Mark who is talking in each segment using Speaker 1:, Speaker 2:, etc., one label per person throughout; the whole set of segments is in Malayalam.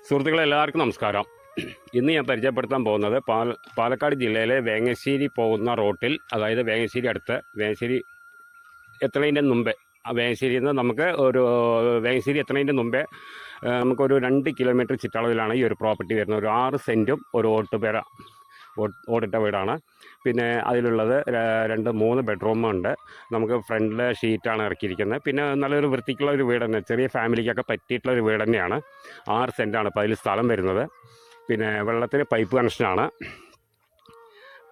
Speaker 1: സുഹൃത്തുക്കളെ എല്ലാവർക്കും നമസ്കാരം. ഇന്ന് ഞാൻ പരിചയപ്പെടുത്താൻ പോകുന്നത് പാലക്കാട് ജില്ലയിലെ വേങ്ങശ്ശേരി പോകുന്ന റോട്ടിൽ, അതായത് വേങ്ങശ്ശേരി അടുത്ത് വേങ്ങശ്ശേരി എത്തുന്നതിൻ്റെ മുമ്പേ, വേങ്ങശ്ശേരിയിൽ നിന്ന് നമുക്ക് വേങ്ങശ്ശേരി എത്തുന്നതിൻ്റെ മുമ്പേ നമുക്കൊരു 2 കിലോമീറ്റർ ചുറ്റളവിലാണ് ഈ ഒരു പ്രോപ്പർട്ടി വരുന്നത്. ഒരു 6 സെൻറ്റും ഒരു ഓടിട്ട വീടാണ്. പിന്നെ അതിലുള്ളത് 2-3 ബെഡ്റൂമുണ്ട്. നമുക്ക് ഫ്രണ്ടിൽ ഷീറ്റാണ് ഇറക്കിയിരിക്കുന്നത്. പിന്നെ നല്ലൊരു വൃത്തിക്കുള്ള ഒരു വീട് തന്നെ, ചെറിയ ഫാമിലിക്കൊക്കെ പറ്റിയിട്ടുള്ള ഒരു വീട് തന്നെയാണ്. 6 സെൻറ്റാണ് ഇപ്പോൾ അതിൽ സ്ഥലം വരുന്നത്. പിന്നെ വെള്ളത്തിന് പൈപ്പ് കണക്ഷനാണ്.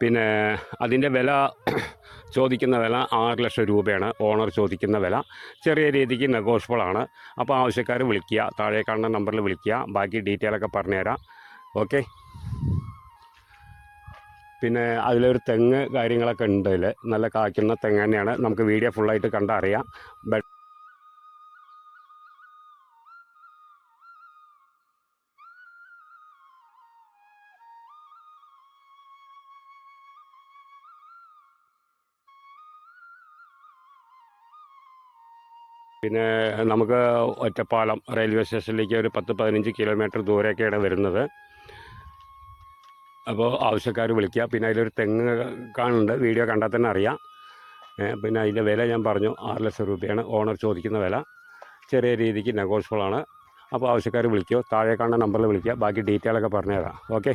Speaker 1: പിന്നെ അതിൻ്റെ വില ചോദിക്കുന്ന വില 6 ലക്ഷം രൂപയാണ് ഓണർ ചോദിക്കുന്ന വില. ചെറിയ രീതിക്ക് നെഗോഷ്യബിളാണ്. അപ്പോൾ ആവശ്യക്കാർ വിളിക്കുക, താഴെ കാണുന്ന നമ്പറിൽ വിളിക്കുക, ബാക്കി ഡീറ്റെയിലൊക്കെ പറഞ്ഞുതരാം. ഓക്കെ. പിന്നെ അതിലൊരു തെങ്ങ് കാര്യങ്ങളൊക്കെ ഉണ്ട്. ഇതിൽ നല്ല കായ്ക്കുന്ന തെങ്ങ് തന്നെയാണ്. നമുക്ക് വീഡിയോ ഫുള്ളായിട്ട് കണ്ടറിയാം. പിന്നെ നമുക്ക് ഒറ്റപ്പാലം റെയിൽവേ സ്റ്റേഷനിലേക്ക് ഒരു 10-15 കിലോമീറ്റർ ദൂരെയൊക്കെയാണ് വരുന്നത്. അപ്പോൾ ആവശ്യക്കാർ വിളിക്കുക. പിന്നെ അതിലൊരു തെങ്ങ് കാണുന്നുണ്ട്, വീഡിയോ കണ്ടാൽ തന്നെ അറിയാം. പിന്നെ അതിൻ്റെ വില ഞാൻ പറഞ്ഞു, 6 ലക്ഷം രൂപയാണ് ഓണർ ചോദിക്കുന്ന വില. ചെറിയ രീതിക്ക് നെഗോഷ്യബിളാണ്. അപ്പോൾ ആവശ്യക്കാർ വിളിക്കുക, താഴെ കാണുന്ന നമ്പറിൽ വിളിക്കുക, ബാക്കി ഡീറ്റെയിലൊക്കെ പറഞ്ഞുതരാം. ഓക്കെ.